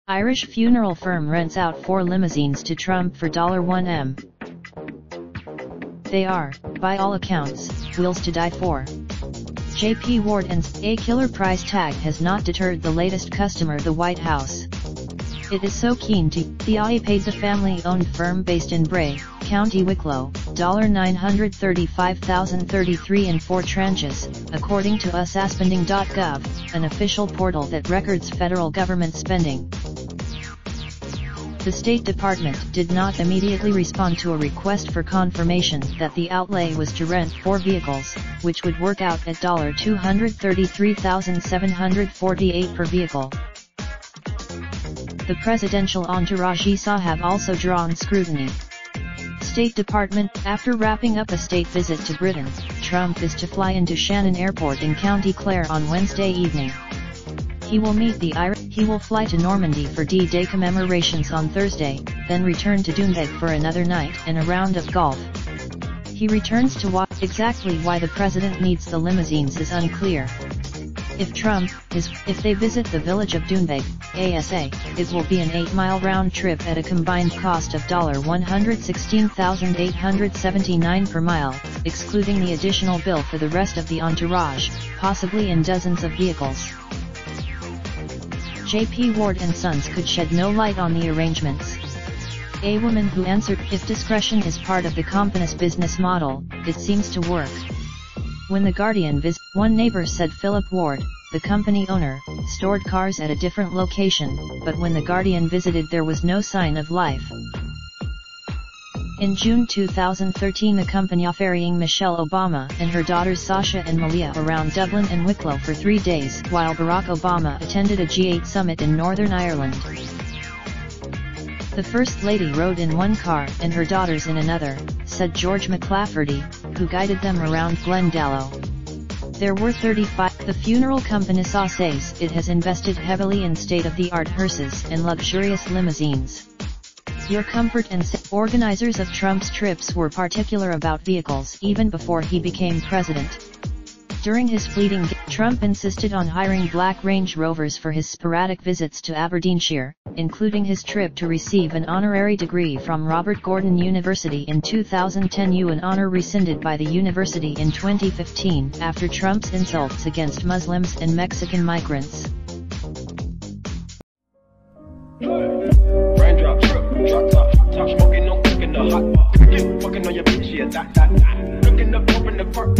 Irish funeral firm rents out 4 limousines to Trump for $1 M. They are, by all accounts, wheels to die for. J.P. Ward and a killer price tag has not deterred the latest customer, the White House. It is so keen to. The IA paid the family-owned firm based in Bray, County Wicklow, $935,033 in 4 tranches, according to usaspending.gov, an official portal that records federal government spending. The State Department did not immediately respond to a request for confirmation that the outlay was to rent 4 vehicles, which would work out at $233,748 per vehicle. The presidential entourage have also drawn scrutiny. State Department. After wrapping up a state visit to Britain, Trump is to fly into Shannon Airport in County Clare on Wednesday evening. He will meet the Irish. He will fly to Normandy for D-Day commemorations on Thursday, then return to Doonbeg for another night and a round of golf. He returns to watch. Exactly why the president needs the limousines is unclear. If they visit the village of Doonbeg, ASA, it will be an 8-mile round trip at a combined cost of $116,879 per mile, excluding the additional bill for the rest of the entourage, possibly in dozens of vehicles. J.P. Ward and Sons could shed no light on the arrangements. A woman who answered, "If discretion is part of the company's business model, it seems to work." When the Guardian visited, one neighbor said Philip Ward, the company owner, stored cars at a different location, but when the Guardian visited there was no sign of life. In June 2013, the company ferrying Michelle Obama and her daughters Sasha and Malia around Dublin and Wicklow for 3 days while Barack Obama attended a G8 summit in Northern Ireland. The First Lady rode in one car and her daughters in another, said George McClafferty, who guided them around Glendalough. There were 35. The funeral company says it has invested heavily in state-of-the-art hearses and luxurious limousines. Your comfort and organizers of Trump's trips were particular about vehicles even before he became president. During his fleeting, Trump insisted on hiring black Range Rovers for his sporadic visits to Aberdeenshire, including his trip to receive an honorary degree from Robert Gordon University in 2010, an honor rescinded by the university in 2015 after Trump's insults against Muslims and Mexican migrants. Raindrop, drop top, top smoking, no cooking the hot pot. Fucking on your bitch, yeah, that. Looking up, open the park.